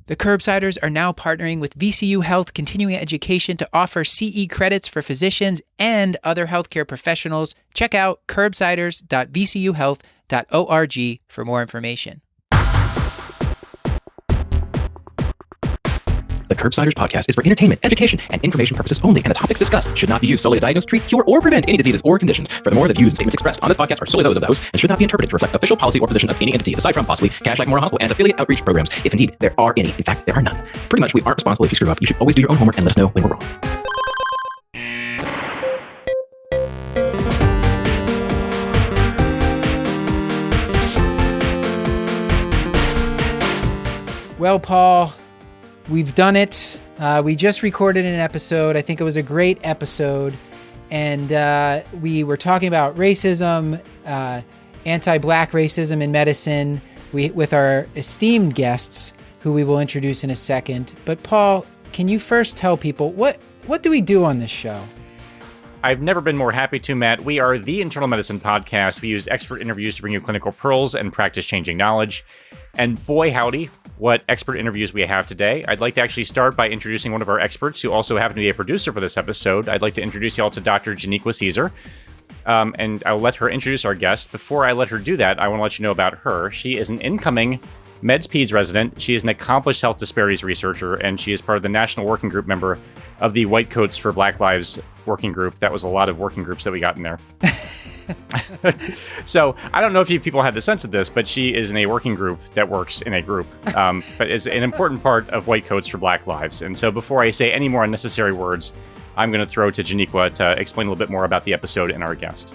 The Curbsiders are now partnering with VCU Health Continuing Education to offer CE credits for physicians and other healthcare professionals. Check out curbsiders.vcuhealth.org for more information. The Curbsiders podcast is for entertainment, education, and information purposes only, and the topics discussed should not be used solely to diagnose, treat, cure, or prevent any diseases or conditions. Furthermore, the views and statements expressed on this podcast are solely those of the host and should not be interpreted to reflect official policy or position of any entity, aside from possibly Cashback Memorial Hospital and its affiliate outreach programs, if indeed there are any. In fact, there are none. Pretty much, we aren't responsible if you screw up. You should always do your own homework and let us know when we're wrong. Well, Paul, we've done it. We just recorded an episode. I think it was a great episode. And we were talking about racism, anti-Black racism in medicine with our esteemed guests, who we will introduce in a second. But Paul, can you first tell people, what do we do on this show? I've never been more happy to, Matt. We are the Internal Medicine Podcast. We use expert interviews to bring you clinical pearls and practice-changing knowledge. And boy, howdy, what expert interviews we have today. I'd like to actually start by introducing one of our experts who also happened to be a producer for this episode. I'd like to introduce you all to Dr. Joniqua Cesar, and I'll let her introduce our guest. Before I let her do that, I want to let you know about her. She is an incoming Meds-Peds resident. She is an accomplished health disparities researcher, and she is part of the National Working Group member of the White Coats for Black Lives Working Group. That was a lot of working groups that we got in there. So I don't know if you people had the sense of this, but she is in a working group that works in a group, but is an important part of White Coats for Black Lives. And so before I say any more unnecessary words, I'm going to throw to Joniqua to explain a little bit more about the episode and our guest.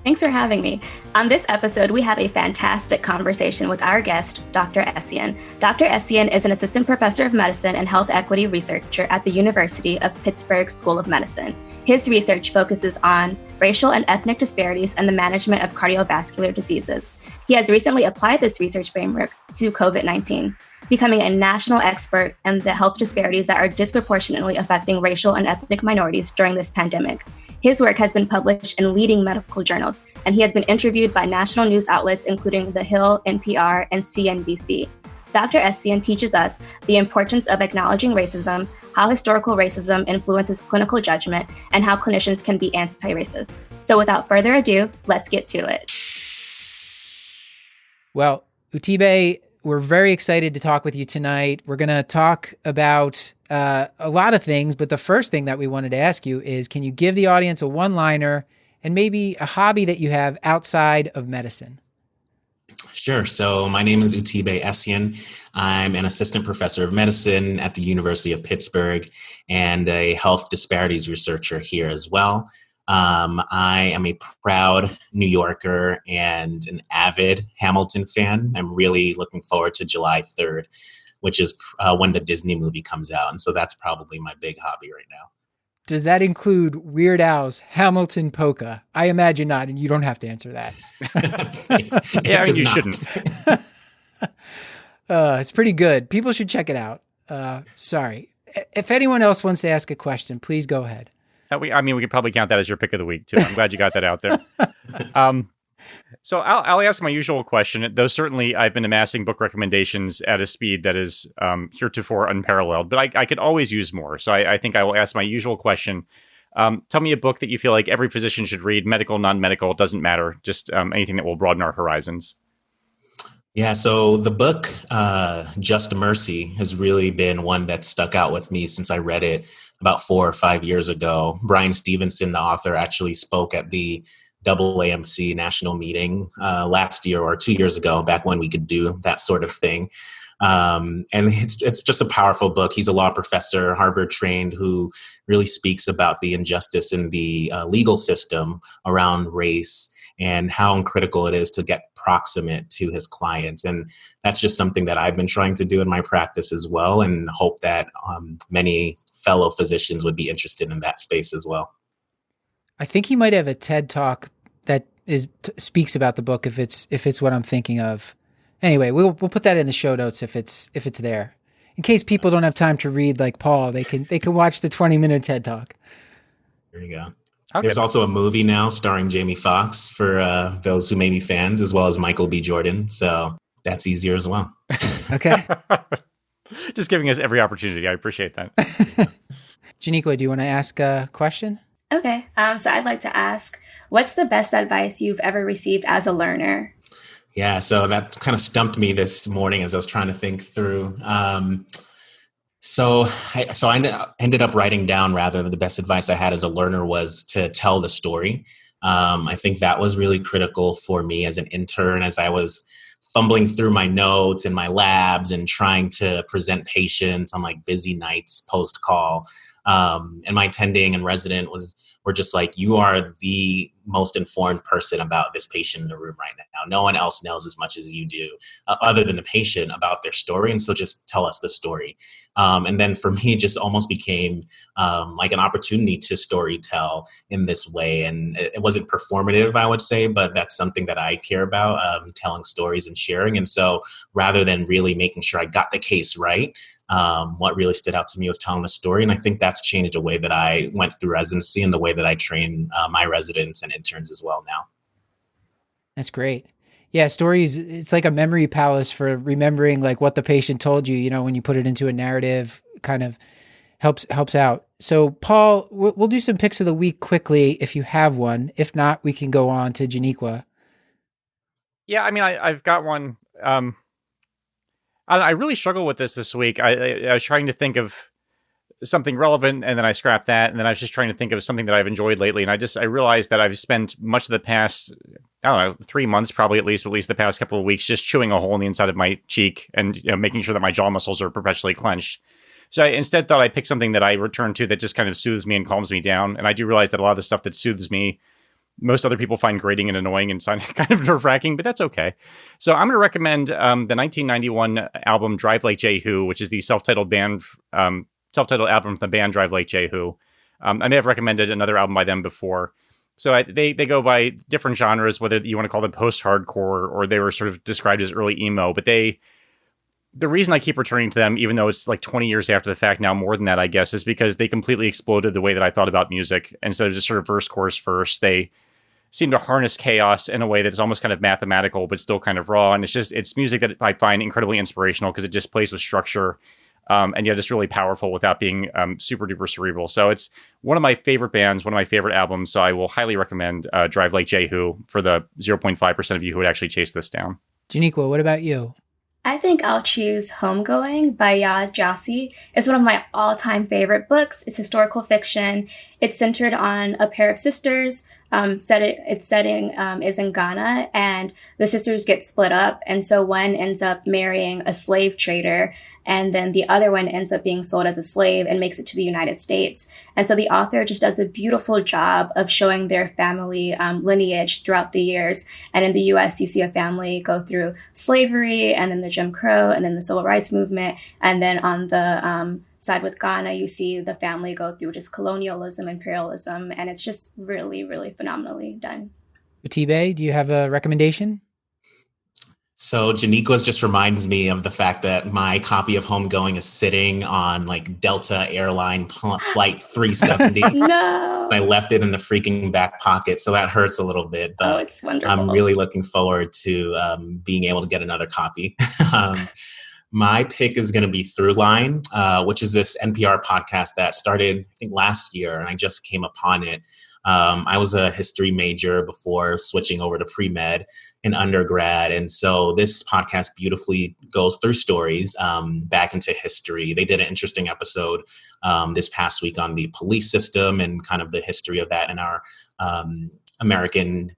Thanks for having me. On this episode, we have a fantastic conversation with our guest, Dr. Essien. Dr. Essien is an assistant professor of medicine and health equity researcher at the University of Pittsburgh School of Medicine. His research focuses on racial and ethnic disparities and the management of cardiovascular diseases. He has recently applied this research framework to COVID-19, becoming a national expert in the health disparities that are disproportionately affecting racial and ethnic minorities during this pandemic. His work has been published in leading medical journals, and he has been interviewed by national news outlets including The Hill, NPR, and CNBC. Dr. Essien teaches us the importance of acknowledging racism, how historical racism influences clinical judgment, and how clinicians can be anti-racist. So without further ado, let's get to it. Well, Utibe, we're very excited to talk with you tonight. We're going to talk about a lot of things, but the first thing that we wanted to ask you is, can you give the audience a one-liner and maybe a hobby that you have outside of medicine? Sure. So my name is Utibe Essien. I'm an assistant professor of medicine at the University of Pittsburgh and a health disparities researcher here as well. I am a proud New Yorker and an avid Hamilton fan. I'm really looking forward to July 3rd, which is when the Disney movie comes out. And so that's probably my big hobby right now. Does that include Weird Al's Hamilton Polka? I imagine not, and you don't have to answer that. Yeah, you shouldn't. It's pretty good. People should check it out. Sorry. If anyone else wants to ask a question, please go ahead. We could probably count that as your pick of the week, too. I'm glad you got that out there. So I'll ask my usual question, though certainly I've been amassing book recommendations at a speed that is heretofore unparalleled, but I could always use more. So I think I will ask my usual question. Tell me a book that you feel like every physician should read, medical, non-medical, it doesn't matter, just anything that will broaden our horizons. Yeah, so the book, Just Mercy, has really been one that stuck out with me since I read it about 4 or 5 years ago. Brian Stevenson, the author, actually spoke at the AAMC national meeting last year or 2 years ago, back when we could do that sort of thing. And it's just a powerful book. He's a law professor, Harvard trained, who really speaks about the injustice in the legal system around race and how critical it is to get proximate to his clients. And that's just something that I've been trying to do in my practice as well, and hope that many fellow physicians would be interested in that space as well. I think he might have a TED Talk that speaks about the book if it's what I'm thinking of. Anyway, we'll put that in the show notes if it's there. In case people don't have time to read like Paul, they can watch the 20-minute TED Talk. There you go. Okay. There's also a movie now starring Jamie Foxx for those who may be fans, as well as Michael B. Jordan. So that's easier as well. Okay. Just giving us every opportunity. I appreciate that. Joniqua, do you want to ask a question? Okay. So I'd like to ask, what's the best advice you've ever received as a learner? Yeah, so that kind of stumped me this morning as I was trying to think through. So I ended up writing down, rather, the best advice I had as a learner was to tell the story. I think that was really critical for me as an intern, as I was fumbling through my notes and my labs and trying to present patients on like busy nights post call. And my attending and resident were just like, you are the most informed person about this patient in the room right now. No one else knows as much as you do, other than the patient, about their story. And so just tell us the story. And then for me, it just almost became like an opportunity to story tell in this way. And it wasn't performative, I would say, but that's something that I care about, telling stories and sharing. And so rather than really making sure I got the case right, what really stood out to me was telling the story. And I think that's changed the way that I went through residency and the way that I train my residents and interns as well now. That's great. Yeah, stories, it's like a memory palace for remembering like what the patient told you, when you put it into a narrative, kind of helps out. So Paul, we'll do some picks of the week quickly if you have one. If not, we can go on to Joniqua. Yeah, I mean, I've got one. I really struggle with this week. I was trying to think of something relevant, and then I scrapped that, and then I was just trying to think of something that I've enjoyed lately, and I realized that I've spent much of the past, 3 months probably at least the past couple of weeks, just chewing a hole in the inside of my cheek and making sure that my jaw muscles are perpetually clenched. So I instead thought I'd pick something that I return to that just kind of soothes me and calms me down, and I do realize that a lot of the stuff that soothes me, most other people find grating and annoying and kind of nerve-wracking, but that's okay. So I'm going to recommend the 1991 album Drive Like Jehu, which is the self-titled album from the band Drive Like Jehu. I may have recommended another album by them before. So they go by different genres, whether you want to call them post-hardcore or they were sort of described as early emo. But the reason I keep returning to them, even though it's like 20 years after the fact now, more than that, I guess, is because they completely exploded the way that I thought about music. Instead of just sort of verse, chorus, verse, they seem to harness chaos in a way that's almost kind of mathematical, but still kind of raw. And it's music that I find incredibly inspirational because it just plays with structure. And yet it's really powerful without being super duper cerebral. So it's one of my favorite bands, one of my favorite albums. So I will highly recommend Drive Like Jehu for the 0.5% of you who would actually chase this down. Joniqua, what about you? I think I'll choose Homegoing by Yaa Gyasi. It's one of my all-time favorite books. It's historical fiction. It's centered on a pair of sisters. Its setting is in Ghana, and the sisters get split up. And so one ends up marrying a slave trader, and then the other one ends up being sold as a slave and makes it to the United States. And so the author just does a beautiful job of showing their family lineage throughout the years. And in the US, you see a family go through slavery, and then the Jim Crow, and then the Civil Rights Movement. And then on the side with Ghana, you see the family go through just colonialism, imperialism, and it's just really, really phenomenally done. Utibe, do you have a recommendation? So Joniqua's just reminds me of the fact that my copy of Homegoing is sitting on like Delta airline flight 370. No. I left it in the freaking back pocket, so that hurts a little bit. But it's wonderful. I'm really looking forward to being able to get another copy. My pick is going to be Throughline, which is this NPR podcast that started, I think, last year, and I just came upon it. I was a history major before switching over to pre-med in undergrad. And so this podcast beautifully goes through stories back into history. They did an interesting episode this past week on the police system and kind of the history of that in our American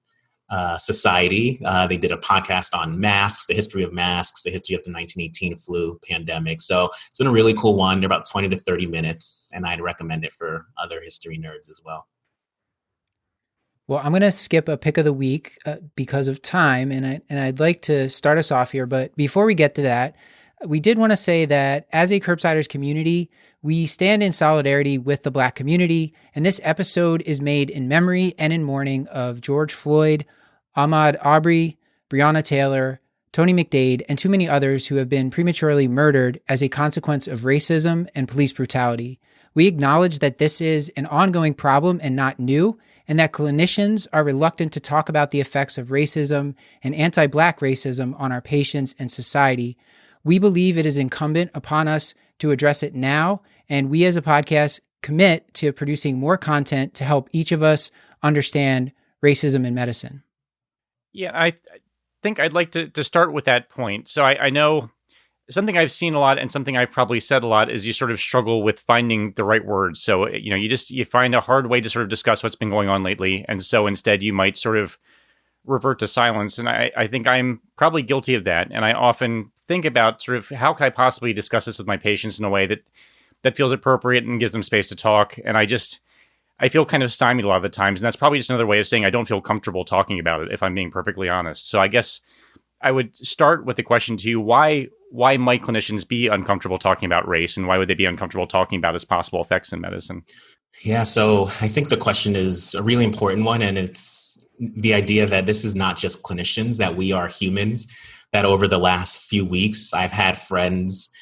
society. They did a podcast on masks, the history of masks, the history of the 1918 flu pandemic. So it's been a really cool one. They're about 20 to 30 minutes, and I'd recommend it for other history nerds as well. Well, I'm going to skip a pick of the week because of time, and I'd like to start us off here. But before we get to that, we did want to say that as a Curbsiders community, we stand in solidarity with the Black community, and this episode is made in memory and in mourning of George Floyd, Ahmaud Arbery, Breonna Taylor, Tony McDade, and too many others who have been prematurely murdered as a consequence of racism and police brutality. We acknowledge that this is an ongoing problem and not new, and that clinicians are reluctant to talk about the effects of racism and anti-Black racism on our patients and society. We believe it is incumbent upon us to address it now, and we as a podcast commit to producing more content to help each of us understand racism in medicine. Yeah, I think I'd like to start with that point. So I know something I've seen a lot and something I've probably said a lot is you sort of struggle with finding the right words. So, you find a hard way to sort of discuss what's been going on lately. And so instead you might sort of revert to silence. And I think I'm probably guilty of that. And I often think about sort of how could I possibly discuss this with my patients in a way that feels appropriate and gives them space to talk. And I feel kind of stymied a lot of the times. And that's probably just another way of saying I don't feel comfortable talking about it, if I'm being perfectly honest. So I guess I would start with the question to you, why might clinicians be uncomfortable talking about race, and why would they be uncomfortable talking about its possible effects in medicine? Yeah, so I think the question is a really important one, and it's the idea that this is not just clinicians, that we are humans, that over the last few weeks, I've had friends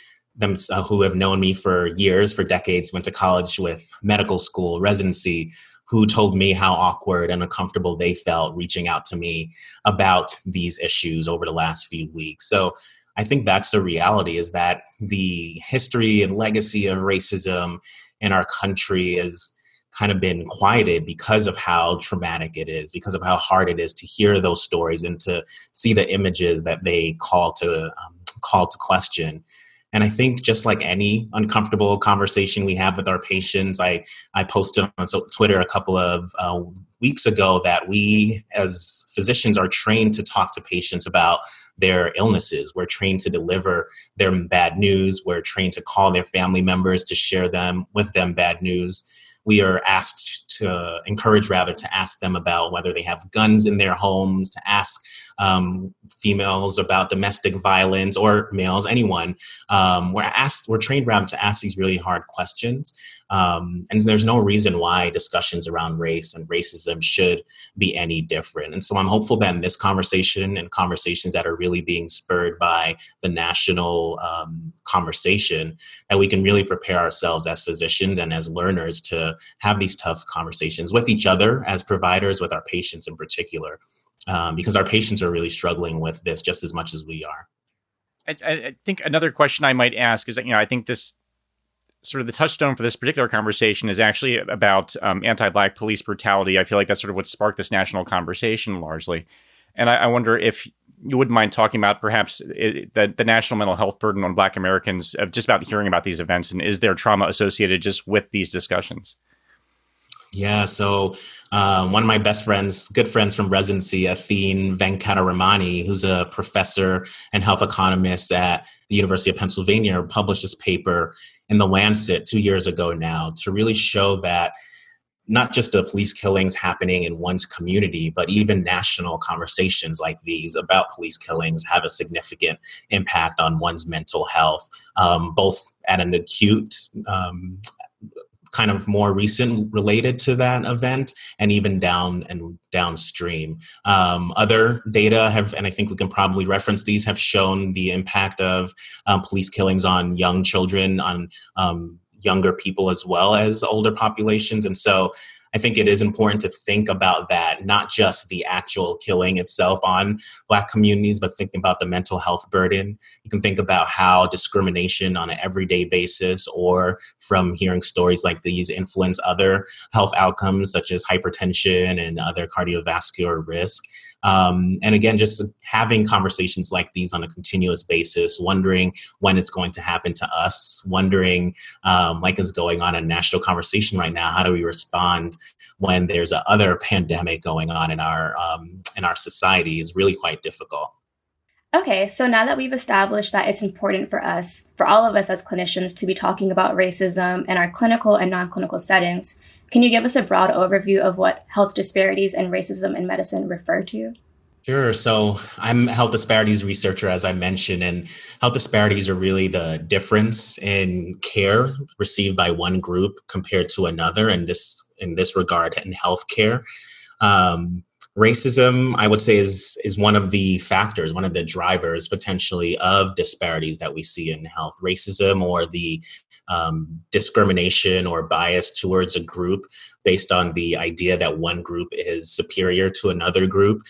who have known me for years, for decades, went to college with medical school, residency, who told me how awkward and uncomfortable they felt reaching out to me about these issues over the last few weeks. So I think that's the reality, is that the history and legacy of racism in our country has kind of been quieted because of how traumatic it is, because of how hard it is to hear those stories and to see the images that they call to question. And I think just like any uncomfortable conversation we have with our patients, I posted on Twitter a couple of weeks ago that we as physicians are trained to talk to patients about their illnesses. We're trained to deliver them bad news. We're trained to call their family members to share with them bad news. We are encouraged to ask them about whether they have guns in their homes, to ask females about domestic violence, or males, anyone. We're trained rather to ask these really hard questions. And there's no reason why discussions around race and racism should be any different. And so I'm hopeful that in this conversation and conversations that are really being spurred by the national conversation, that we can really prepare ourselves as physicians and as learners to have these tough conversations with each other as providers, with our patients in particular. Because our patients are really struggling with this just as much as we are. I think another question I might ask is that, I think this sort of the touchstone for this particular conversation is actually about anti-Black police brutality. I feel like that's sort of what sparked this national conversation largely. And I wonder if you wouldn't mind talking about perhaps the national mental health burden on Black Americans of just about hearing about these events, and is there trauma associated just with these discussions? Yeah, so one of my good friends from residency, Athene Venkataramani, who's a professor and health economist at the University of Pennsylvania, published this paper in The Lancet 2 years ago now to really show that not just the police killings happening in one's community, but even national conversations like these about police killings have a significant impact on one's mental health, both at an acute kind of more recent related to that event, and even downstream. Other data have, and I think we can probably reference these, have shown the impact of police killings on young children, on younger people as well as older populations. And so I think it is important to think about that, not just the actual killing itself on Black communities, but thinking about the mental health burden. You can think about how discrimination on an everyday basis, or from hearing stories like these, influence other health outcomes such as hypertension and other cardiovascular risk. And again, just having conversations like these on a continuous basis, wondering when it's going to happen to us, wondering, like is going on a national conversation right now, how do we respond when there's other pandemic going on in our society, is really quite difficult. Okay, so now that we've established that it's important for all of us as clinicians, to be talking about racism in our clinical and non-clinical settings, can you give us a broad overview of what health disparities and racism in medicine refer to? Sure. So I'm a health disparities researcher, as I mentioned, and health disparities are really the difference in care received by one group compared to another, and in this regard in healthcare. Racism, I would say, is one of the factors, one of the drivers potentially of disparities that we see in health. Racism, or the discrimination or bias towards a group based on the idea that one group is superior to another group.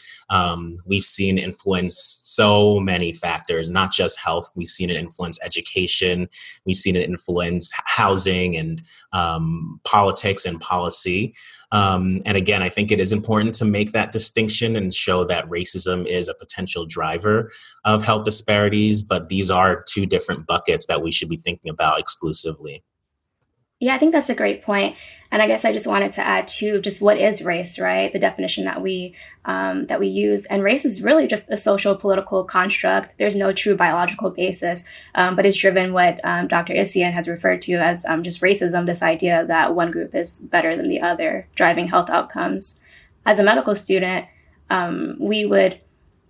We've seen influence so many factors, not just health. We've seen it influence education. We've seen it influence housing and politics and policy. And again, I think it is important to make that distinction and show that racism is a potential driver of health disparities, but these are two different buckets that we should be thinking about exclusively. Yeah, I think that's a great point. And I guess I just wanted to add to just what is race, right? The definition that we use. And race is really just a social political construct. There's no true biological basis, but it's driven what Dr. Essien has referred to as just racism, this idea that one group is better than the other, driving health outcomes. As a medical student,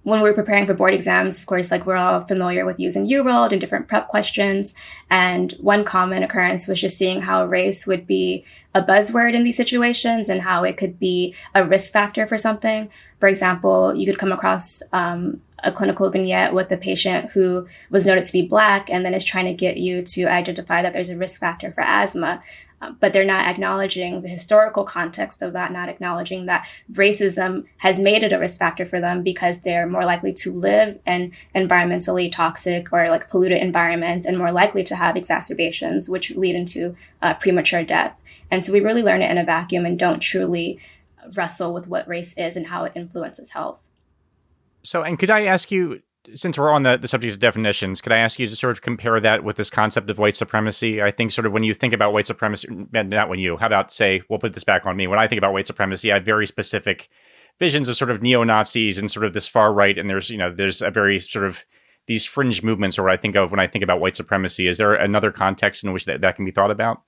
when we're preparing for board exams, of course, like we're all familiar with using UWorld and different prep questions. And one common occurrence was just seeing how race would be a buzzword in these situations and how it could be a risk factor for something. For example, you could come across a clinical vignette with a patient who was noted to be Black and then is trying to get you to identify that there's a risk factor for asthma. But they're not acknowledging the historical context of that, not acknowledging that racism has made it a risk factor for them because they're more likely to live in environmentally toxic or like polluted environments and more likely to have exacerbations, which lead into premature death. And so we really learn it in a vacuum and don't truly wrestle with what race is and how it influences health. So, and could I ask you, since we're on the subject of definitions, could I ask you to sort of compare that with this concept of white supremacy? I think sort of when you think about white supremacy, not when you, how about say, we'll put this back on me. When I think about white supremacy, I have very specific visions of sort of neo-Nazis and sort of this far right. And there's a very sort of these fringe movements are what I think of when I think about white supremacy. Is there another context in which that can be thought about?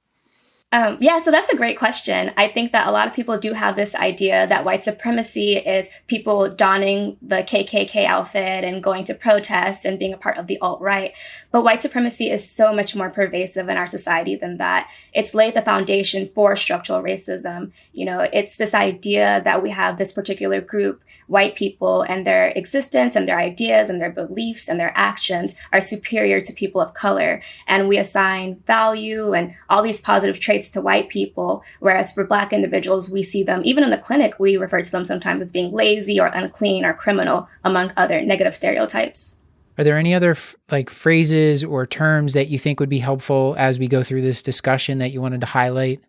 Yeah, so that's a great question. I think that a lot of people do have this idea that white supremacy is people donning the KKK outfit and going to protest and being a part of the alt-right. But white supremacy is so much more pervasive in our society than that. It's laid the foundation for structural racism. You know, it's this idea that we have this particular group, white people, and their existence and their ideas and their beliefs and their actions are superior to people of color. And we assign value and all these positive traits to white people, whereas for Black individuals, we see them, even in the clinic, we refer to them sometimes as being lazy or unclean or criminal, among other negative stereotypes. Are there any other phrases or terms that you think would be helpful as we go through this discussion that you wanted to highlight?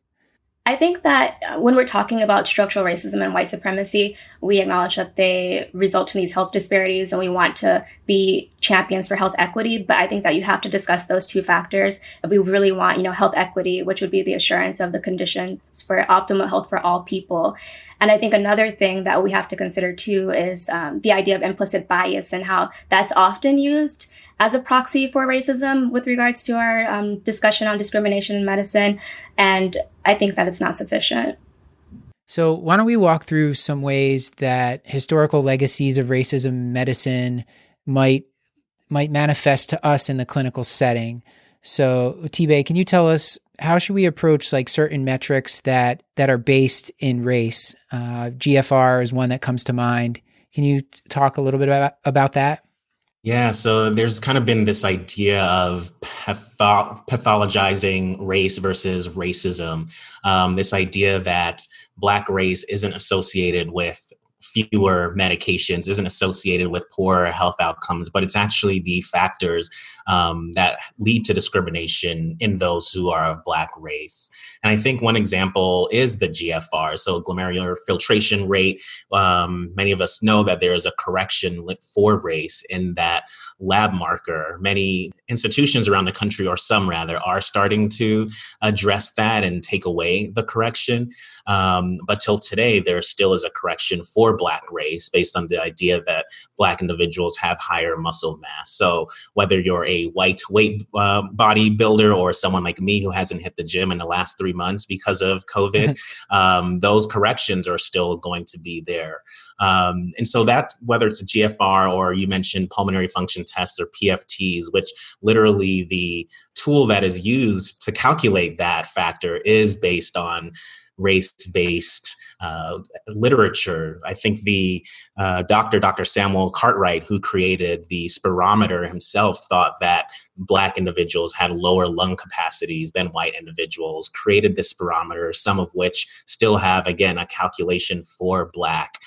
I think that when we're talking about structural racism and white supremacy, we acknowledge that they result in these health disparities and we want to be champions for health equity. But I think that you have to discuss those two factors. If we really want, health equity, which would be the assurance of the conditions for optimal health for all people. And I think another thing that we have to consider too is the idea of implicit bias and how that's often used as a proxy for racism with regards to our discussion on discrimination in medicine. And I think that it's not sufficient. So why don't we walk through some ways that historical legacies of racism in medicine might manifest to us in the clinical setting. So Utibe, can you tell us how should we approach like certain metrics that are based in race? GFR is one that comes to mind. Can you talk a little bit about that? Yeah, so there's kind of been this idea of pathologizing race versus racism. This idea that Black race isn't associated with fewer medications, isn't associated with poorer health outcomes, but it's actually the factors that lead to discrimination in those who are of Black race. And I think one example is the GFR, so glomerular filtration rate. Many of us know that there is a correction for race in that lab marker. Many institutions around the country, or some rather, are starting to address that and take away the correction. But till today, there still is a correction for Black race based on the idea that Black individuals have higher muscle mass. So whether you're a white weight bodybuilder or someone like me who hasn't hit the gym in the last 3 months because of COVID, those corrections are still going to be there. And so that, whether it's a GFR or you mentioned pulmonary function tests or PFTs, which literally the tool that is used to calculate that factor is based on race-based literature. I think the Dr. Samuel Cartwright, who created the spirometer himself, thought that Black individuals had lower lung capacities than white individuals, created this spirometer, some of which still have, again, a calculation for Black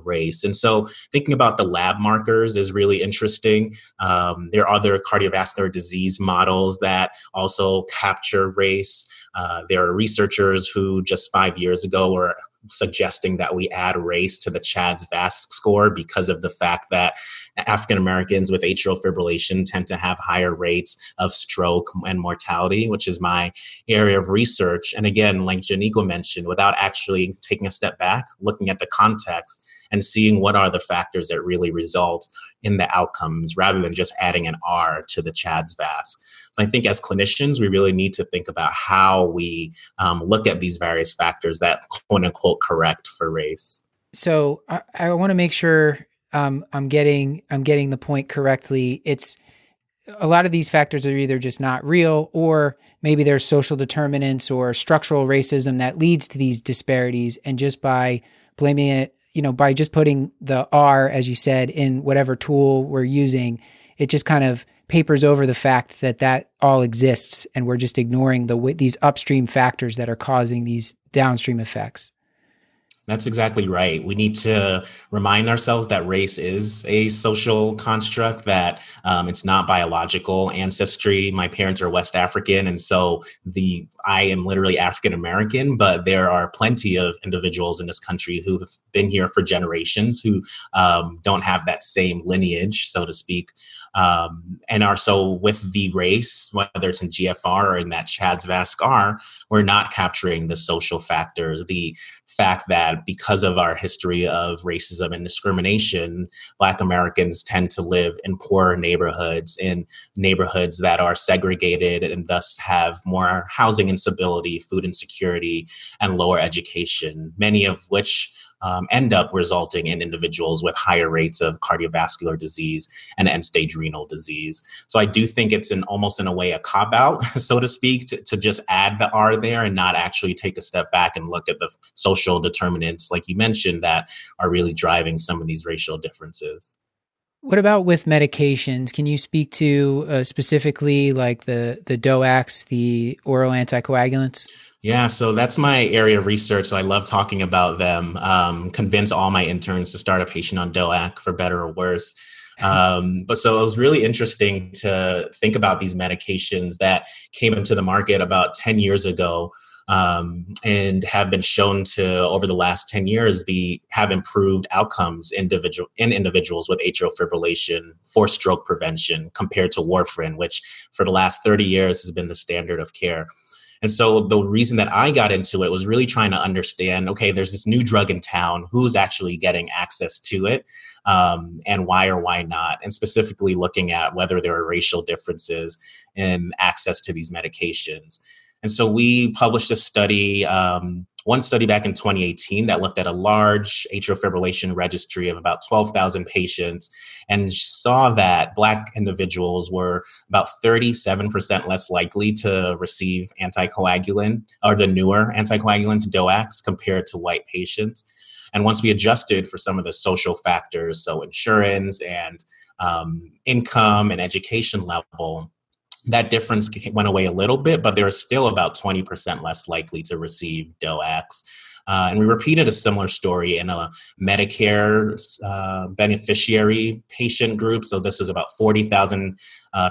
race. And so thinking about the lab markers is really interesting. There are other cardiovascular disease models that also capture race. There are researchers who just 5 years ago were suggesting that we add race to the CHADS-VASc score because of the fact that African Americans with atrial fibrillation tend to have higher rates of stroke and mortality, which is my area of research. And again, like Joniqua mentioned, without actually taking a step back, looking at the context and seeing what are the factors that really result in the outcomes rather than just adding an R to the CHADS-VASc. So I think as clinicians, we really need to think about how we look at these various factors that quote unquote correct for race. So I want to make sure I'm getting the point correctly. It's a lot of these factors are either just not real, or maybe there's social determinants or structural racism that leads to these disparities. And just by blaming it, by just putting the R, as you said, in whatever tool we're using, it just kind of papers over the fact that all exists, and we're just ignoring these upstream factors that are causing these downstream effects. That's exactly right. We need to remind ourselves that race is a social construct, that it's not biological ancestry. My parents are West African, and so I am literally African American, but there are plenty of individuals in this country who have been here for generations who don't have that same lineage, so to speak, and are so with the race, whether it's in GFR or in that CHADS-VASc R, we're not capturing the social factors, the fact that because of our history of racism and discrimination, Black Americans tend to live in poorer neighborhoods, in neighborhoods that are segregated and thus have more housing instability, food insecurity, and lower education, many of which end up resulting in individuals with higher rates of cardiovascular disease and end-stage renal disease. So I do think it's almost in a way a cop-out, so to speak, to just add the R there and not actually take a step back and look at the social determinants, like you mentioned, that are really driving some of these racial differences. What about with medications? Can you speak to specifically like the DOACs, the oral anticoagulants? Yeah, so that's my area of research. So I love talking about them. Convince all my interns to start a patient on DOAC, for better or worse. But so it was really interesting to think about these medications that came into the market about 10 years ago and have been shown to, over the last 10 years, have improved outcomes in individuals with atrial fibrillation for stroke prevention compared to warfarin, which for the last 30 years has been the standard of care. And so the reason that I got into it was really trying to understand, okay, there's this new drug in town, who's actually getting access to it, and why or why not, and specifically looking at whether there are racial differences in access to these medications. And so we published a study, one study back in 2018 that looked at a large atrial fibrillation registry of about 12,000 patients and saw that Black individuals were about 37% less likely to receive anticoagulant or the newer anticoagulants, DOACs, compared to white patients. And once we adjusted for some of the social factors, so insurance and income and education level, that difference went away a little bit, but they were still about 20% less likely to receive DOACs. And we repeated a similar story in a Medicare beneficiary patient group. So this was about 40,000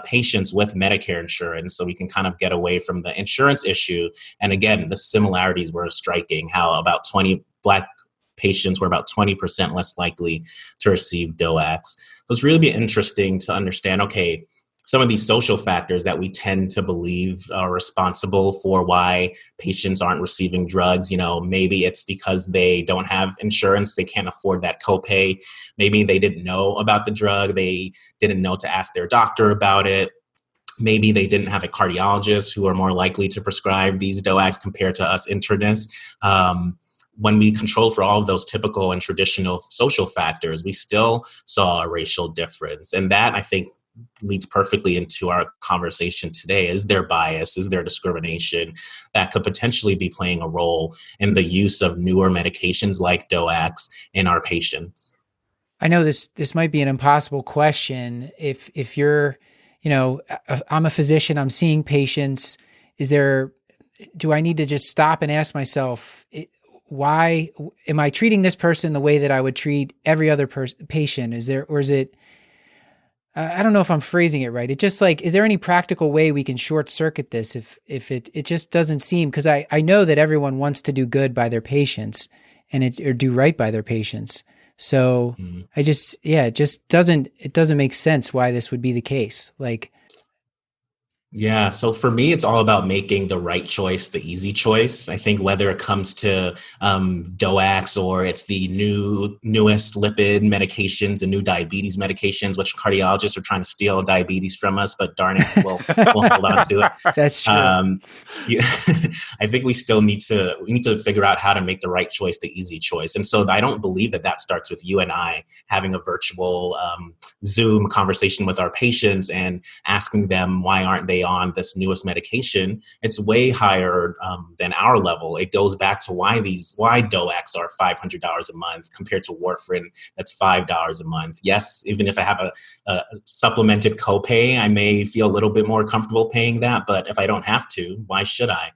patients with Medicare insurance. So we can kind of get away from the insurance issue. And again, the similarities were striking, how about 20 Black patients were about 20% less likely to receive DOACs. So it's really been interesting to understand, okay, some of these social factors that we tend to believe are responsible for why patients aren't receiving drugs. Maybe it's because they don't have insurance, they can't afford that copay. Maybe they didn't know about the drug, they didn't know to ask their doctor about it. Maybe they didn't have a cardiologist who are more likely to prescribe these DOACs compared to us internists. When we controlled for all of those typical and traditional social factors, we still saw a racial difference. And that, I think, leads perfectly into our conversation today. Is there bias? Is there discrimination that could potentially be playing a role in the use of newer medications like DOACs in our patients? I know this might be an impossible question. If you're, I'm a physician, I'm seeing patients. Do I need to just stop and ask myself, why am I treating this person the way that I would treat every other patient? Is it, I don't know if I'm phrasing it right. It just like, is there any practical way we can short circuit this if it just doesn't seem, because I know that everyone wants to do good by their patients or do right by their patients. So it just doesn't make sense why this would be the case. Like, yeah. So for me, it's all about making the right choice, the easy choice. I think whether it comes to DOACs or it's the newest lipid medications and new diabetes medications, which cardiologists are trying to steal diabetes from us, but darn it, we'll hold on to it. That's true. I think we still need to figure out how to make the right choice, the easy choice. And so I don't believe that starts with you and I having a virtual Zoom conversation with our patients and asking them, why aren't they on this newest medication? It's way higher than our level. It goes back to why DOACs are $500 a month compared to warfarin that's $5 a month. Yes, even if I have a supplemented copay, I may feel a little bit more comfortable paying that, but if I don't have to, why should I?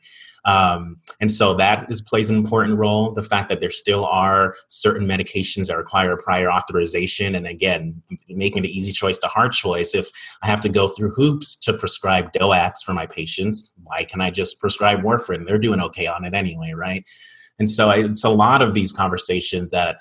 And so that plays an important role. The fact that there still are certain medications that require prior authorization. And again, making the easy choice the hard choice. If I have to go through hoops to prescribe DOACs for my patients, why can I just prescribe warfarin? They're doing okay on it anyway, right? And so it's a lot of these conversations that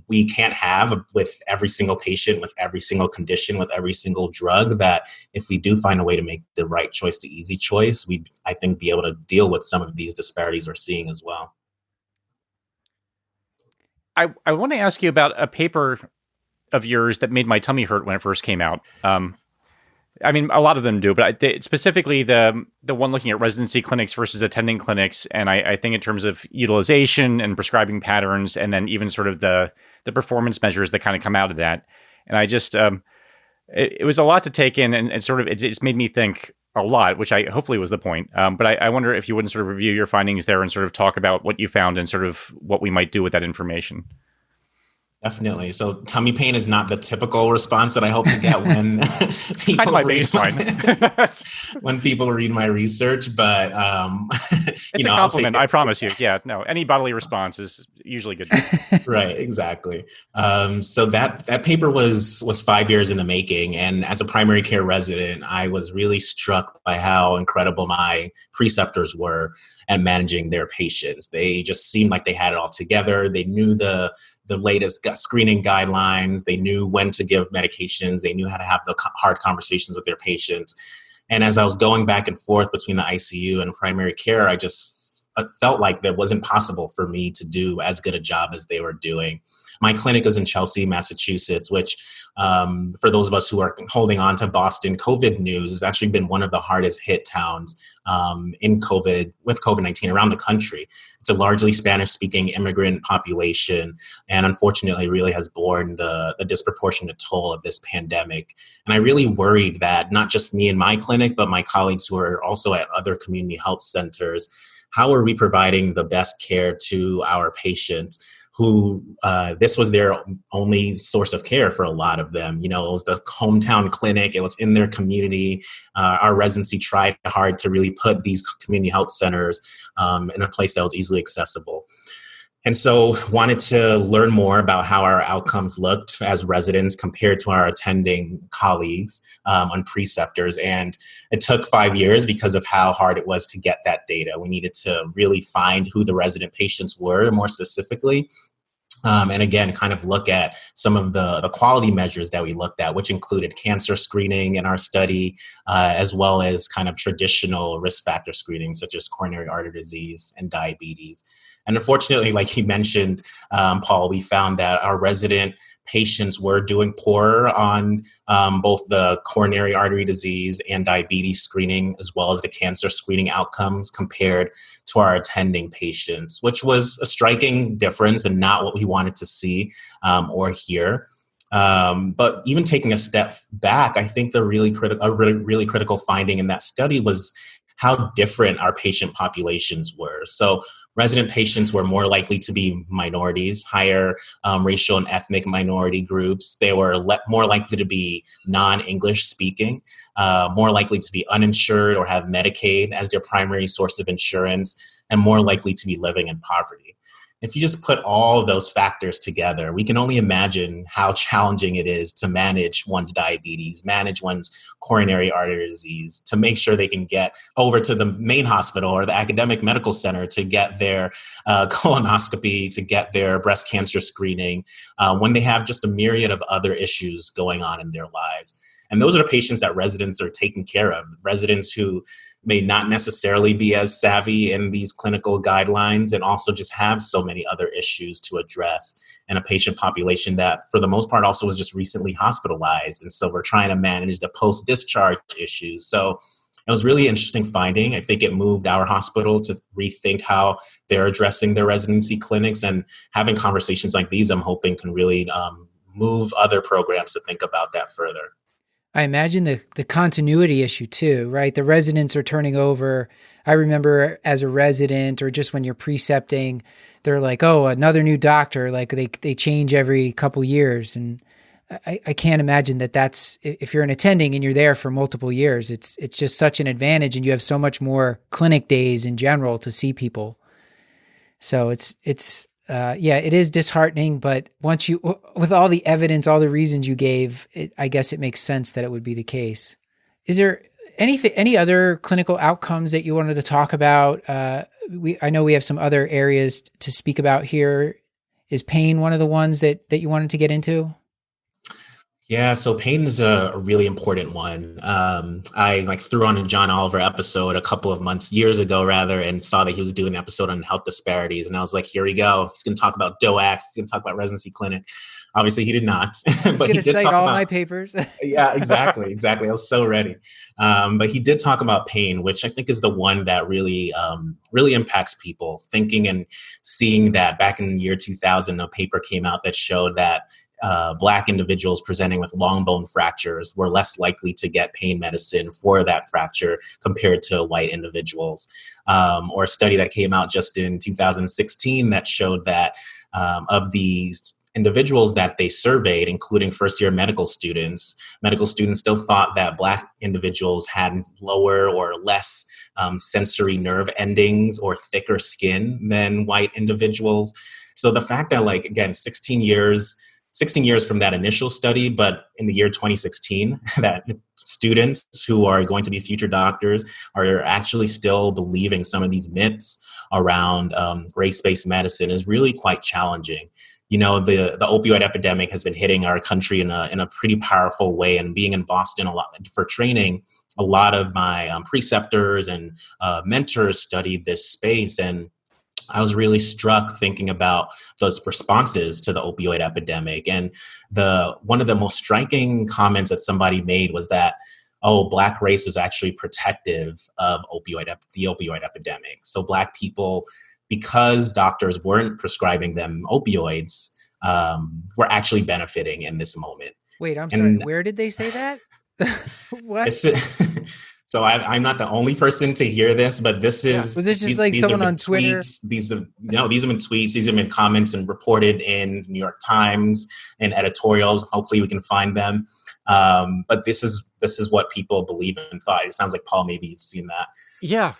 we can't have with every single patient, with every single condition, with every single drug, that if we do find a way to make the right choice, the easy choice, we'd, I think, be able to deal with some of these disparities we're seeing as well. I want to ask you about a paper of yours that made my tummy hurt when it first came out. I mean, a lot of them do, but specifically the one looking at residency clinics versus attending clinics, and I think in terms of utilization and prescribing patterns, and then even sort of the performance measures that kind of come out of that. And I just, it was a lot to take in, and sort of it just made me think a lot, which hopefully was the point. But I wonder if you wouldn't sort of review your findings there and sort of talk about what you found and sort of what we might do with that information. Definitely. So tummy pain is not the typical response that I hope to get when people when people read my research, but it's a compliment. I promise you. Yeah, no, any bodily response is usually good. Right. Exactly. So that paper was 5 years in the making, and as a primary care resident, I was really struck by how incredible my preceptors were at managing their patients. They just seemed like they had it all together. They knew the latest screening guidelines. They knew when to give medications. They knew how to have the hard conversations with their patients. And as I was going back and forth between the ICU and primary care, I felt like that wasn't possible for me to do as good a job as they were doing. My clinic is in Chelsea, Massachusetts, which for those of us who are holding on to Boston COVID news, has actually been one of the hardest hit towns with COVID-19 around the country. It's a largely Spanish-speaking immigrant population, and unfortunately really has borne the disproportionate toll of this pandemic. And I really worried that not just me and my clinic, but my colleagues who are also at other community health centers, how are we providing the best care to our patients who this was their only source of care for a lot of them. You know, it was the hometown clinic. It was in their community. Our residency tried hard to really put these community health centers in a place that was easily accessible. And so wanted to learn more about how our outcomes looked as residents compared to our attending colleagues on preceptors. And it took 5 years because of how hard it was to get that data. We needed to really find who the resident patients were more specifically. And again, kind of look at some of the quality measures that we looked at, which included cancer screening in our study, as well as kind of traditional risk factor screening, such as coronary artery disease and diabetes. And unfortunately, like you mentioned, Paul, we found that our resident patients were doing poorer on both the coronary artery disease and diabetes screening, as well as the cancer screening outcomes compared to our attending patients, which was a striking difference and not what we wanted to see or hear. But even taking a step back, I think the really critical finding in that study was how different our patient populations were. So resident patients were more likely to be minorities, higher racial and ethnic minority groups. They were more likely to be non-English speaking, more likely to be uninsured or have Medicaid as their primary source of insurance, and more likely to be living in poverty. If you just put all of those factors together, we can only imagine how challenging it is to manage one's diabetes, manage one's coronary artery disease, to make sure they can get over to the main hospital or the academic medical center to get their colonoscopy, to get their breast cancer screening, when they have just a myriad of other issues going on in their lives. And those are the patients that residents are taking care of, residents who may not necessarily be as savvy in these clinical guidelines and also just have so many other issues to address, and a patient population that for the most part also was just recently hospitalized. And so we're trying to manage the post-discharge issues. So it was really interesting finding. I think it moved our hospital to rethink how they're addressing their residency clinics, and having conversations like these, I'm hoping, can really move other programs to think about that further. I imagine the continuity issue too, right? The residents are turning over. I remember as a resident, or just when you're precepting, they're like, oh, another new doctor. Like they change every couple years. And I can't imagine that's, if you're an attending and you're there for multiple years, it's just such an advantage, and you have so much more clinic days in general to see people. So it is disheartening, but once with all the evidence, all the reasons you gave, I guess it makes sense that it would be the case. Is there any other clinical outcomes that you wanted to talk about? I know we have some other areas to speak about here. Is pain one of the ones that you wanted to get into? Yeah, so pain is a really important one. I threw on a John Oliver episode a couple of years ago, and saw that he was doing an episode on health disparities. And I was like, here we go. He's going to talk about DOACs. He's going to talk about residency clinic. Obviously, he did not. But he did talk about my papers. Yeah, exactly. I was so ready. But he did talk about pain, which I think is the one that really impacts people. Thinking and seeing that back in the year 2000, a paper came out that showed that Black individuals presenting with long bone fractures were less likely to get pain medicine for that fracture compared to white individuals. Or a study that came out just in 2016 that showed that of these individuals that they surveyed, including first-year medical students still thought that Black individuals had lower or less sensory nerve endings or thicker skin than white individuals. So the fact that, again, 16 years from that initial study, but in the year 2016, that students who are going to be future doctors are actually still believing some of these myths around race-based medicine is really quite challenging. You know, the opioid epidemic has been hitting our country in a pretty powerful way. And being in Boston a lot for training, a lot of my preceptors and mentors studied this space. And I was really struck thinking about those responses to the opioid epidemic. And one of the most striking comments that somebody made was that, Black race was actually protective of the opioid epidemic. So Black people, because doctors weren't prescribing them opioids, were actually benefiting in this moment. Wait, I'm sorry. Where did they say that? What? So I'm not the only person to hear this, but this is... Was this just someone on Twitter? These have been tweets. These have been comments and reported in New York Times and editorials. Hopefully we can find them. But this is what people believe and thought. It sounds like, Paul, maybe you've seen that. Yeah.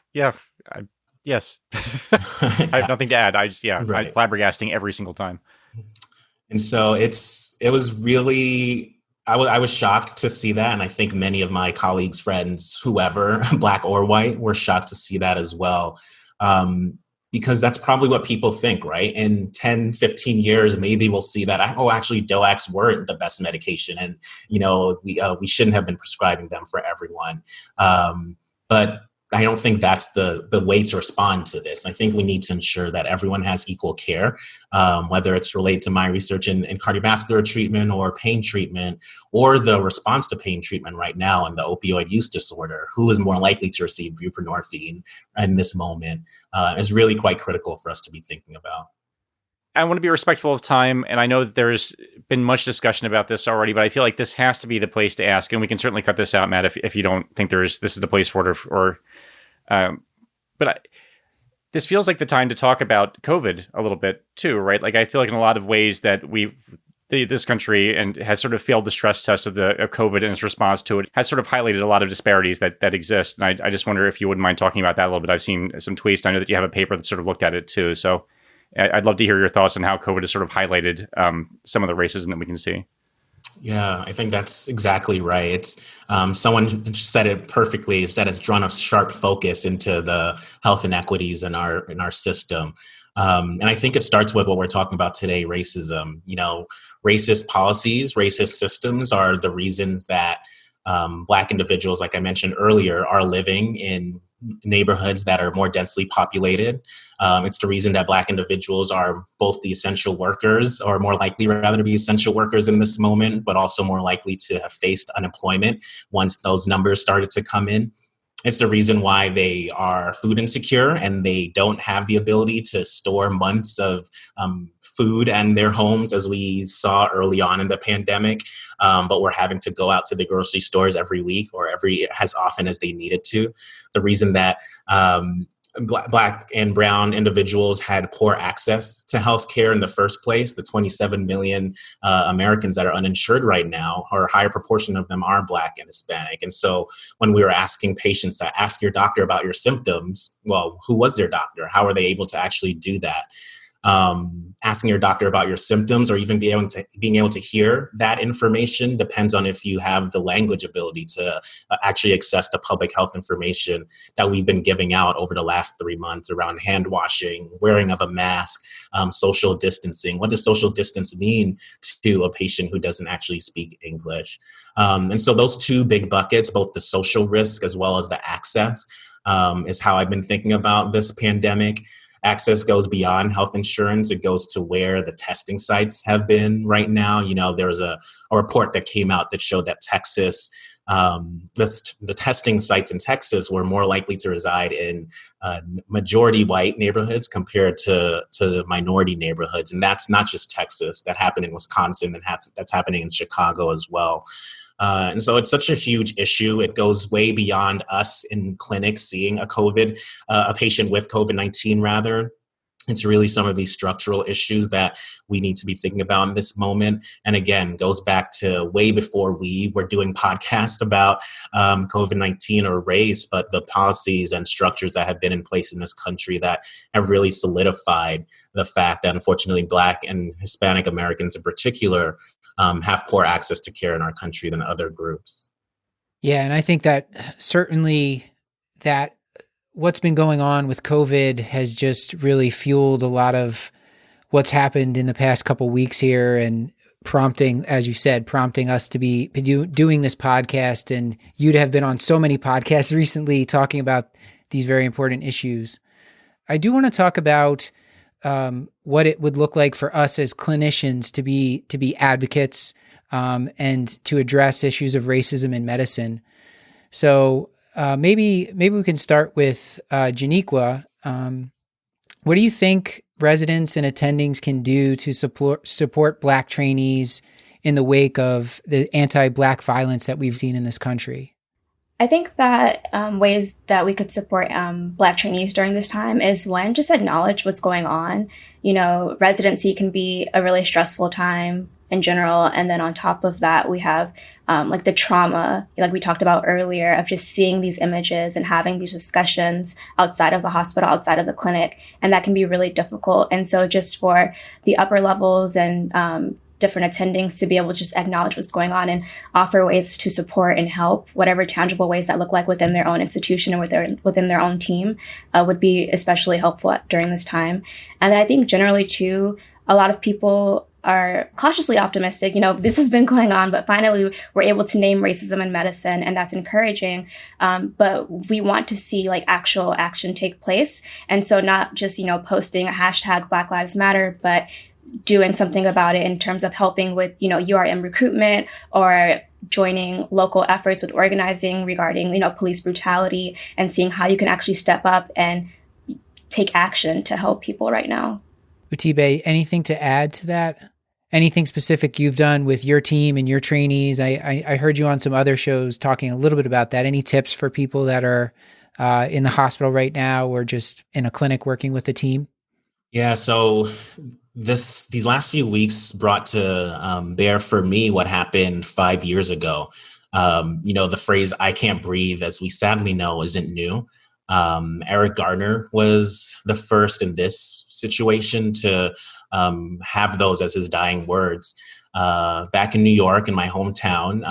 Yes. I have nothing to add. I'm flabbergasting every single time. And so it was really... I was shocked to see that, and I think many of my colleagues, friends, whoever, Black or white, were shocked to see that as well, because that's probably what people think, right? In 10, 15 years, maybe we'll see that, actually, DOACs weren't the best medication, and we shouldn't have been prescribing them for everyone. But I don't think that's the way to respond to this. I think we need to ensure that everyone has equal care, whether it's related to my research in cardiovascular treatment or pain treatment, or the response to pain treatment right now in the opioid use disorder. Who is more likely to receive buprenorphine in this moment is really quite critical for us to be thinking about. I want to be respectful of time, and I know that there's been much discussion about this already, but I feel like this has to be the place to ask, and we can certainly cut this out, Matt, if you don't think this is the place for it, this feels like the time to talk about COVID a little bit too, right? Like I feel like in a lot of ways that this country and has sort of failed the stress test of COVID and its response to it has sort of highlighted a lot of disparities that exist. And I just wonder if you wouldn't mind talking about that a little bit. I've seen some tweets. I know that you have a paper that sort of looked at it too. So I'd love to hear your thoughts on how COVID has sort of highlighted some of the racism that we can see. Yeah, I think that's exactly right. It's someone said it perfectly. Said it's drawn a sharp focus into the health inequities in our system, and I think it starts with what we're talking about today: racism. You know, racist policies, racist systems are the reasons that Black individuals, like I mentioned earlier, are living in neighborhoods that are more densely populated. It's the reason that Black individuals are both the essential workers, or more likely rather to be essential workers in this moment, but also more likely to have faced unemployment once those numbers started to come in. It's the reason why they are food insecure and they don't have the ability to store months of food in their homes, as we saw early on in the pandemic. But we're having to go out to the grocery stores every week or as often as they needed to. The reason that Black and brown individuals had poor access to healthcare in the first place. The 27 million Americans that are uninsured right now, or a higher proportion of them are Black and Hispanic. And so when we were asking patients to ask your doctor about your symptoms, well, who was their doctor? How are they able to actually do that? Asking your doctor about your symptoms, or even being able to hear that information, depends on if you have the language ability to actually access the public health information that we've been giving out over the last 3 months around hand washing, wearing of a mask, social distancing. What does social distance mean to a patient who doesn't actually speak English? And so those two big buckets, both the social risk as well as the access, is how I've been thinking about this pandemic. Access goes beyond health insurance. It goes to where the testing sites have been right now. You know, there was a report that came out that showed that Texas, the testing sites in Texas were more likely to reside in majority white neighborhoods compared to the minority neighborhoods. And that's not just Texas. That happened in Wisconsin, and that's happening in Chicago as well. And so it's such a huge issue. It goes way beyond us in clinics seeing a patient with COVID-19 rather. It's really some of these structural issues that we need to be thinking about in this moment. And again, goes back to way before we were doing podcasts about COVID-19 or race, but the policies and structures that have been in place in this country that have really solidified the fact that unfortunately Black and Hispanic Americans in particular have poor access to care in our country than other groups. Yeah, and I think that certainly that what's been going on with COVID has just really fueled a lot of what's happened in the past couple weeks here, and prompting, as you said, prompting us to be doing this podcast, and you to have been on so many podcasts recently talking about these very important issues. I do want to talk about what it would look like for us as clinicians to be advocates and to address issues of racism in medicine. So maybe we can start with Joniqua. What do you think residents and attendings can do to support Black trainees in the wake of the anti-Black violence that we've seen in this country? I think that ways that we could support Black trainees during this time is, one, just acknowledge what's going on. You know, residency can be a really stressful time in general. And then on top of that, we have like the trauma, like we talked about earlier, of just seeing these images and having these discussions outside of the hospital, outside of the clinic. And that can be really difficult. And so just for the upper levels and different attendings to be able to just acknowledge what's going on and offer ways to support and help, whatever tangible ways that look like within their own institution or within their own team, would be especially helpful during this time. And then I think generally too, a lot of people are cautiously optimistic. You know, this has been going on, but finally we're able to name racism in medicine, and that's encouraging. But we want to see like actual action take place. And so not just, you know, posting a hashtag Black Lives Matter, but doing something about it in terms of helping with, you know, URM recruitment, or joining local efforts with organizing regarding, you know, police brutality, and seeing how you can actually step up and take action to help people right now. Utibe, anything to add to that? Anything specific you've done with your team and your trainees? I heard you on some other shows talking a little bit about that. Any tips for people that are in the hospital right now or just in a clinic working with the team? Yeah, so these last few weeks brought to bear for me what happened 5 years ago. The phrase "I can't breathe," as we sadly know, isn't new. Eric Garner was the first in this situation to have those as his dying words. Back in New York, in my hometown,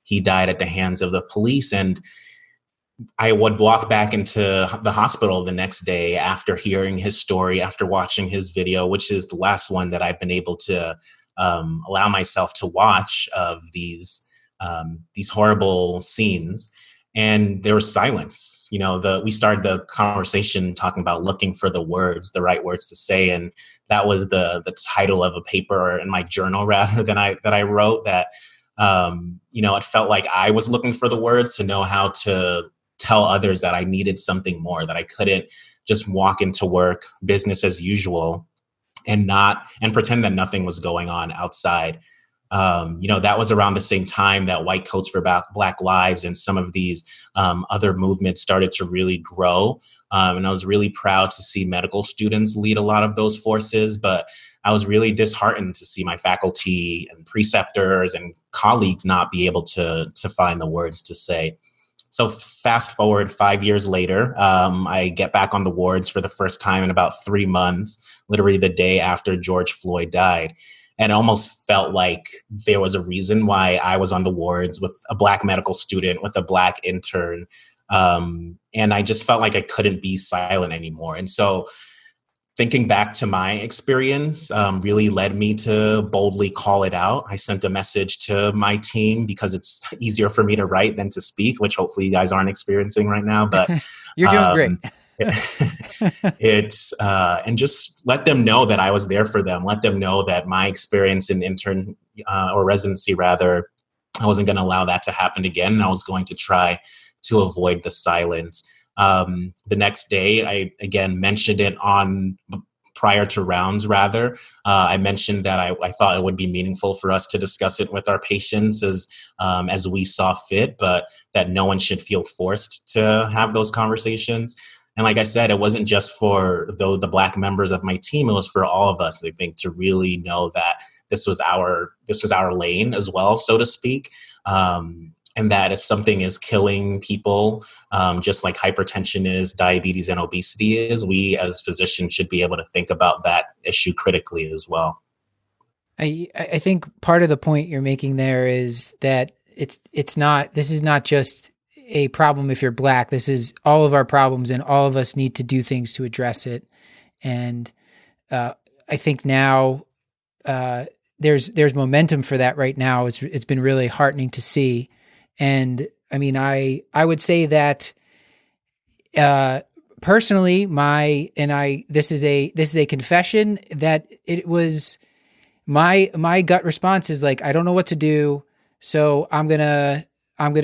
he died at the hands of the police, and I would walk back into the hospital the next day after hearing his story, after watching his video, which is the last one that I've been able to allow myself to watch of these horrible scenes. And there was silence. We started the conversation talking about looking for the right words to say, and that was the title of a paper in my journal rather than that I wrote. That it felt like I was looking for the words to know how to tell others that I needed something more, that I couldn't just walk into work, business as usual, and pretend that nothing was going on outside. That was around the same time that White Coats for Black Lives and some of these other movements started to really grow. And I was really proud to see medical students lead a lot of those forces, but I was really disheartened to see my faculty and preceptors and colleagues not be able to find the words to say. So fast forward 5 years later, I get back on the wards for the first time in about 3 months, literally the day after George Floyd died. And it almost felt like there was a reason why I was on the wards with a Black medical student, with a Black intern. And I just felt like I couldn't be silent anymore. And so thinking back to my experience really led me to boldly call it out. I sent a message to my team because it's easier for me to write than to speak, which hopefully you guys aren't experiencing right now. But you're doing great. And just let them know that I was there for them. Let them know that my experience in intern or residency, rather, I wasn't going to allow that to happen again. I was going to try to avoid the silence. The next day, I again mentioned it prior to rounds, rather. I mentioned that I thought it would be meaningful for us to discuss it with our patients as we saw fit, but that no one should feel forced to have those conversations. And like I said, it wasn't just for the Black members of my team; it was for all of us, I think, to really know that this was our lane as well, so to speak. And that if something is killing people, just like hypertension is, diabetes and obesity is, we as physicians should be able to think about that issue critically as well. I think part of the point you're making there is that this is not just a problem if you're Black. This is all of our problems, and all of us need to do things to address it. And I think now there's momentum for that right now. It's been really heartening to see. And I mean, I would say that personally, this is a confession that it was my gut response is like, I don't know what to do, so I'm gonna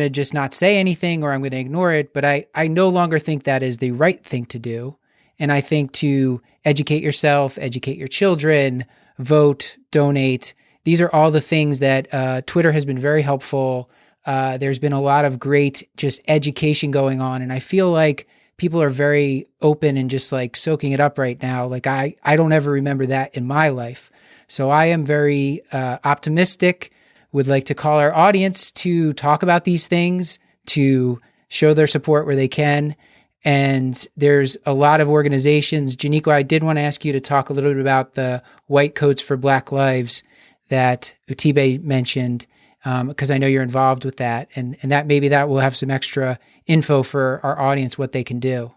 just not say anything, or I'm gonna ignore it. But I no longer think that is the right thing to do. And I think to educate yourself, educate your children, vote, donate. These are all the things that Twitter has been very helpful. There's been a lot of great just education going on. And I feel like people are very open and just like soaking it up right now. Like I don't ever remember that in my life. So I am very optimistic, would like to call our audience to talk about these things, to show their support where they can. And there's a lot of organizations. Joniqua, I did want to ask you to talk a little bit about the White Coats for Black Lives that Utibe mentioned, because I know you're involved with that, and that maybe that will have some extra info for our audience, what they can do.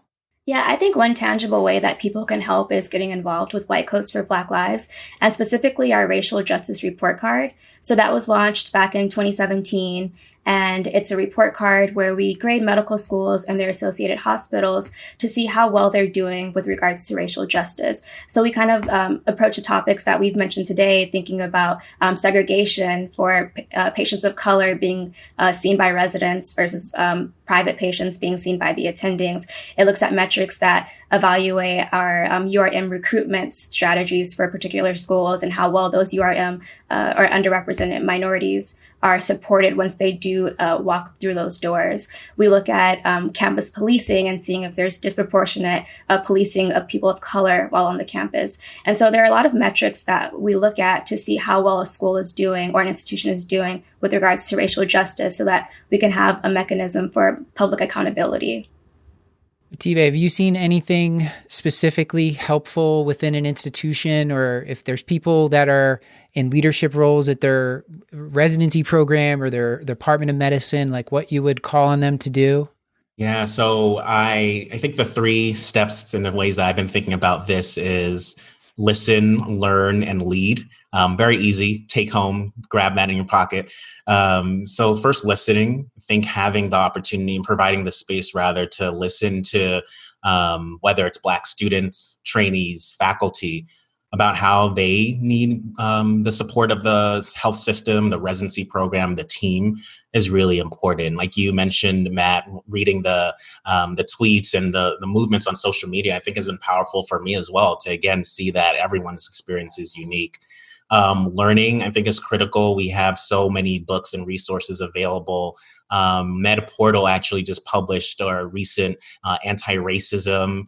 Yeah, I think one tangible way that people can help is getting involved with White Coats for Black Lives, and specifically our Racial Justice Report Card. So that was launched back in 2017, and it's a report card where we grade medical schools and their associated hospitals to see how well they're doing with regards to racial justice. So we kind of approach the topics that we've mentioned today, thinking about segregation for patients of color being seen by residents versus private patients being seen by the attendings. It looks at metrics that evaluate our URM recruitment strategies for particular schools and how well those URM or underrepresented minorities are supported once they do walk through those doors. We look at campus policing and seeing if there's disproportionate policing of people of color while on the campus. And so there are a lot of metrics that we look at to see how well a school is doing or an institution is doing with regards to racial justice so that we can have a mechanism for public accountability. Utibe, have you seen anything specifically helpful within an institution, or if there's people that are in leadership roles at their residency program or their Department of Medicine, like what you would call on them to do? Yeah, so I think the 3 steps in the ways that I've been thinking about this is listen, learn, and lead. Very easy. Take home, grab that in your pocket. So first, listening. I think having the opportunity and providing the space rather to listen to whether it's Black students, trainees, faculty, about how they need the support of the health system, the residency program, the team is really important. Like you mentioned, Matt, reading the tweets and the movements on social media, I think has been powerful for me as well to, again, see that everyone's experience is unique. Learning, I think, is critical. We have so many books and resources available. MedPortal actually just published our recent anti-racism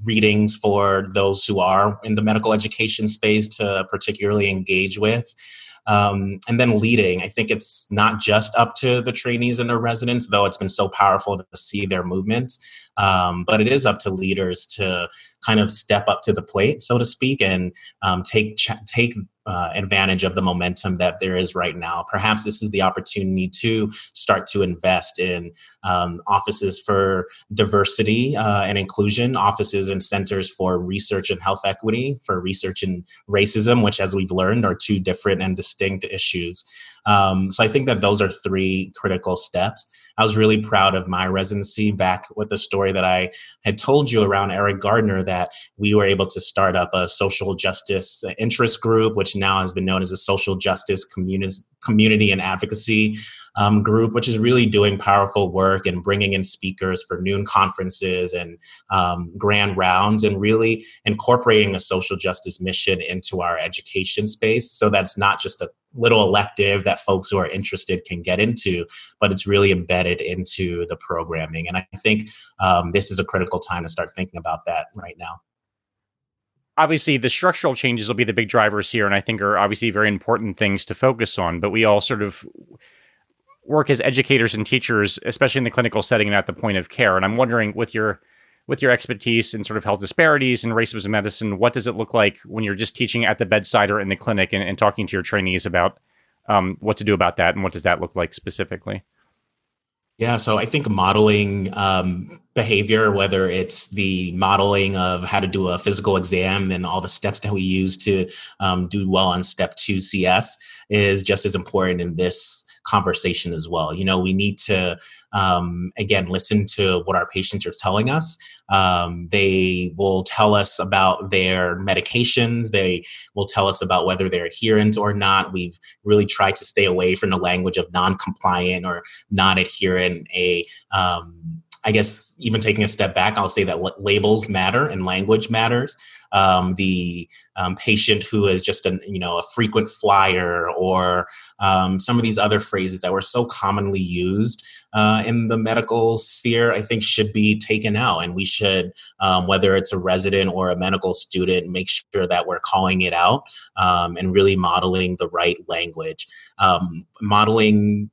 readings for those who are in the medical education space to particularly engage with. And then leading, I think it's not just up to the trainees and the residents, though it's been so powerful to see their movements. But it is up to leaders to kind of step up to the plate, so to speak, and take advantage of the momentum that there is right now. Perhaps this is the opportunity to start to invest in offices for diversity and inclusion, offices and centers for research and health equity, for research and racism, which, as we've learned, are 2 different and distinct issues. So I think that those are 3 critical steps. I was really proud of my residency, back with the story that I had told you around Eric Gardner, that we were able to start up a social justice interest group, which now has been known as a social justice community and advocacy group, which is really doing powerful work and bringing in speakers for noon conferences and grand rounds, and really incorporating a social justice mission into our education space. So that's not just a little elective that folks who are interested can get into, but it's really embedded into the programming. And I think this is a critical time to start thinking about that right now. Obviously, the structural changes will be the big drivers here, and I think are obviously very important things to focus on. But we all sort of work as educators and teachers, especially in the clinical setting and at the point of care. And I'm wondering, with your expertise in sort of health disparities and racism medicine, what does it look like when you're just teaching at the bedside or in the clinic and talking to your trainees about what to do about that, and what does that look like specifically? Yeah, so I think modeling behavior, whether it's the modeling of how to do a physical exam and all the steps that we use to do well on step 2 CS, is just as important in this conversation as well. You know, we need to, again, listen to what our patients are telling us. They will tell us about their medications. They will tell us about whether they're adherent or not. We've really tried to stay away from the language of non-compliant or non-adherent. I guess even taking a step back, I'll say that labels matter and language matters. The patient who is just a frequent flyer, or some of these other phrases that were so commonly used in the medical sphere, I think should be taken out. And we should, whether it's a resident or a medical student, make sure that we're calling it out and really modeling the right language. Modeling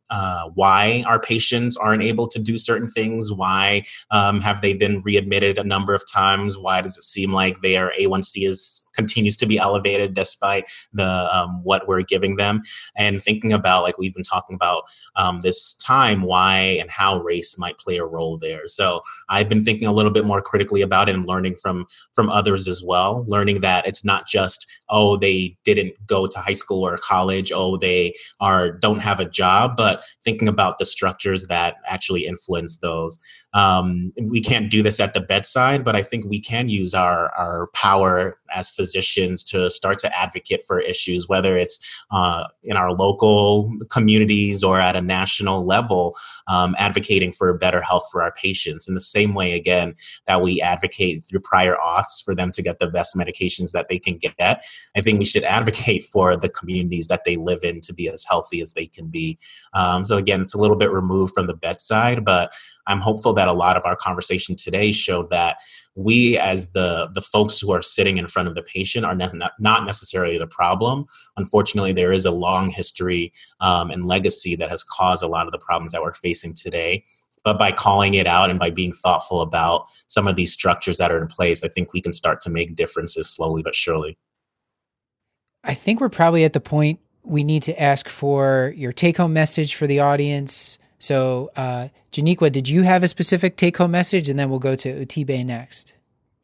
why our patients aren't able to do certain things. Why have they been readmitted a number of times? Why does it seem like their A1C continues to be elevated despite the what we're giving them? And thinking about, like we've been talking about this time, why and how race might play a role there. So I've been thinking a little bit more critically about it and learning from others as well. Learning that it's not just, oh, they didn't go to high school or college, oh, they don't have a job, but thinking about the structures that actually influence those. We can't do this at the bedside, but I think we can use our power as physicians to start to advocate for issues, whether it's in our local communities or at a national level, advocating for better health for our patients. In the same way, again, that we advocate through prior auths for them to get the best medications that they can get, I think we should advocate for the communities that they live in to be as healthy as they can be. So again, it's a little bit removed from the bedside, but I'm hopeful that a lot of our conversation today showed that we, as the folks who are sitting in front of the patient, are not necessarily the problem. Unfortunately, there is a long history and legacy that has caused a lot of the problems that we're facing today. But by calling it out and by being thoughtful about some of these structures that are in place, I think we can start to make differences slowly but surely. I think we're probably at the point we need to ask for your take-home message for the audience. So, Joniqua, did you have a specific take-home message? And then we'll go to Utibe next.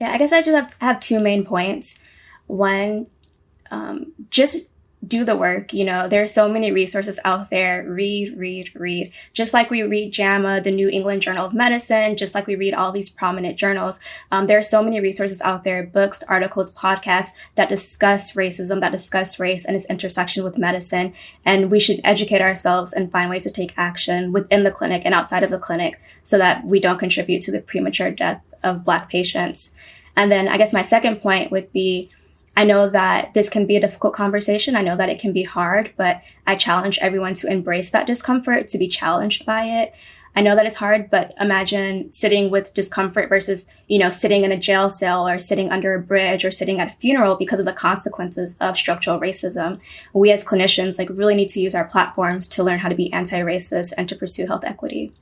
Yeah, I guess I just have two main points. One, just do the work. There's so many resources out there. Read. Just like we read JAMA, the New England Journal of Medicine, just like we read all these prominent journals. There are so many resources out there, books, articles, podcasts that discuss racism, that discuss race and its intersection with medicine. And we should educate ourselves and find ways to take action within the clinic and outside of the clinic so that we don't contribute to the premature death of Black patients. And then I guess my second point would be, I know that this can be a difficult conversation. I know that it can be hard, but I challenge everyone to embrace that discomfort, to be challenged by it. I know that it's hard, but imagine sitting with discomfort versus, sitting in a jail cell or sitting under a bridge or sitting at a funeral because of the consequences of structural racism. We as clinicians really need to use our platforms to learn how to be anti-racist and to pursue health equity.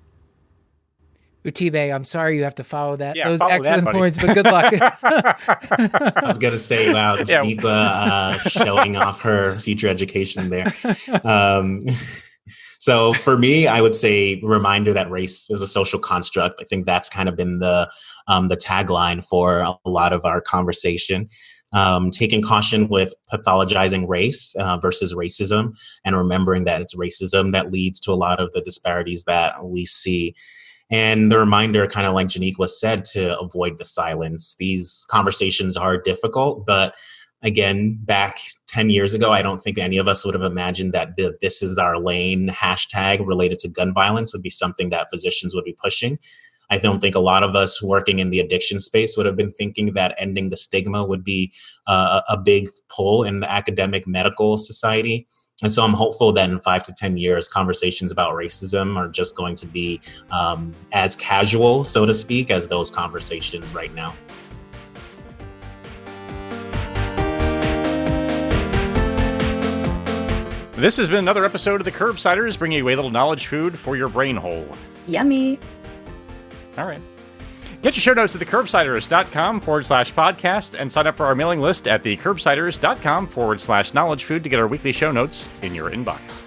Utibe, I'm sorry you have to follow that. Yeah, those follow excellent that, points, but good luck. I was going to say, wow, Joniqua showing off her future education there. So for me, I would say reminder that race is a social construct. I think that's kind of been the tagline for a lot of our conversation. Taking caution with pathologizing race versus racism, and remembering that it's racism that leads to a lot of the disparities that we see. And the reminder, kind of like Joniqua said, to avoid the silence. These conversations are difficult, but again, back 10 years ago, I don't think any of us would have imagined that the "this is our lane" hashtag related to gun violence would be something that physicians would be pushing. I don't think a lot of us working in the addiction space would have been thinking that ending the stigma would be a big pull in the academic medical society. And so I'm hopeful that in 5 to 10 years, conversations about racism are just going to be as casual, so to speak, as those conversations right now. This has been another episode of the Curbsiders, bringing you a little knowledge food for your brain hole. Yummy. All right. Get your show notes at thecurbsiders.com/podcast and sign up for our mailing list at thecurbsiders.com/knowledge food to get our weekly show notes in your inbox.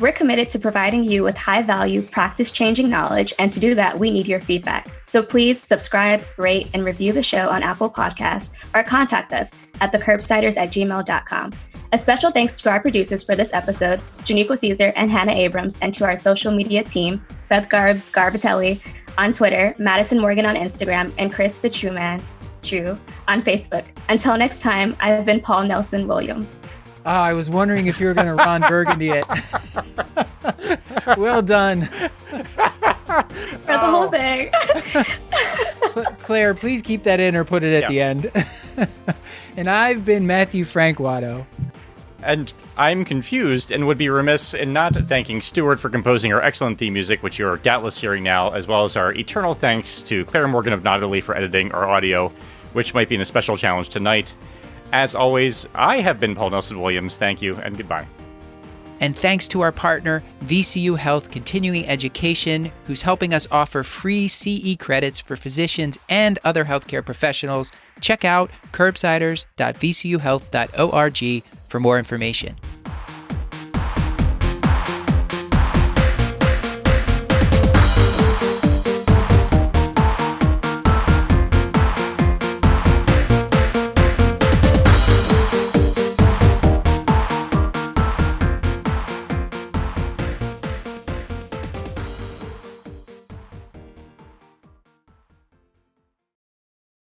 We're committed to providing you with high-value, practice-changing knowledge, and to do that, we need your feedback. So please subscribe, rate, and review the show on Apple Podcasts or contact us at thecurbsiders@gmail.com. A special thanks to our producers for this episode, Joniqua, Cesar, and Hannah Abrams, and to our social media team, Beth Garbitelli on Twitter, Madison Morgan on Instagram, and Chris the Chiu on Facebook. Until next time, I've been Paul Nelson Williams. I was wondering if you were going to Ron Burgundy it. Well done. For the whole thing. Claire, please keep that in or put it at the end. And I've been Matthew Frank Watto. And I'm confused and would be remiss in not thanking Stuart for composing our excellent theme music, which you're doubtless hearing now, as well as our eternal thanks to Claire Morgan of Nautilus for editing our audio, which might be a special challenge tonight. As always, I have been Paul Nelson Williams. Thank you and goodbye. And thanks to our partner, VCU Health Continuing Education, who's helping us offer free CE credits for physicians and other healthcare professionals. Check out curbsiders.vcuhealth.org for more information.